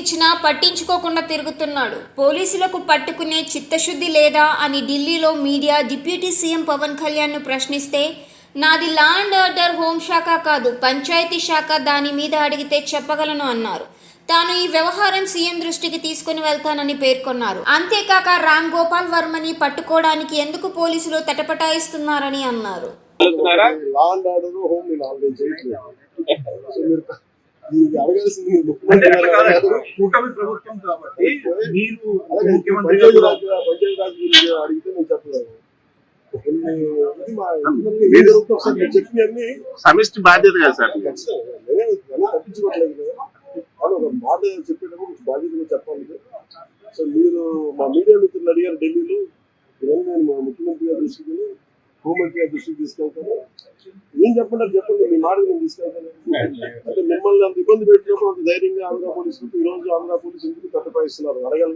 ఇచ్చినా పట్టించుకోకుండా తిరుగుతున్నాడు. పోలీసులకు పట్టుకునే చిత్తశుద్ధి లేదా అని ఢిల్లీలో మీడియా డిప్యూటీ సీఎం పవన్ కళ్యాణ్ను ప్రశ్నిస్తే, నాది లా అండ్ ఆర్డర్ హోంశాఖ కాదు, పంచాయతీ శాఖ, దాని మీద అడిగితే చెప్పగలను అన్నారు. తాను ఈ వ్యవహారం సీఎం దృష్టికి తీసుకుని వెళ్తానని పేర్కొన్నారు. అంతేకాక రామ్ గోపాల్ వర్మని పట్టుకోవడానికి ఎందుకు పోలీసులు తటపటాయిస్తున్నారని అన్నారు. కూటమి ప్రభుత్వం కాబట్టి మీరు చెప్పినన్ని సమిష్టి బాధ్యత కదా సార్. తప్పించుకోవట్లేదు కదా, వాళ్ళు ఒక మాట చెప్పేటప్పుడు బాధ్యతగా చెప్పాలి. సో మీరు మా మీడియా మిత్రులు అడిగారు ఢిల్లీలో, ఇవన్నీ నేను మా ముఖ్యమంత్రి గారి దృష్టికి, హోంమంత్రి గారి దృష్టికి తీసుకెళ్తాను. ఏం చెప్పంటారు చెప్పండి, మీ మాట నేను తీసుకెళ్తాను. అంటే మిమ్మల్ని అంత ఇబ్బంది పెట్టినప్పుడు అంత ధైర్యంగా ఆంధ్ర పోలీసులకు ఈ రోజు ఆంధ్ర పోలీసు ఎందుకు తట్టపాయిస్తున్నారు అడగాలి.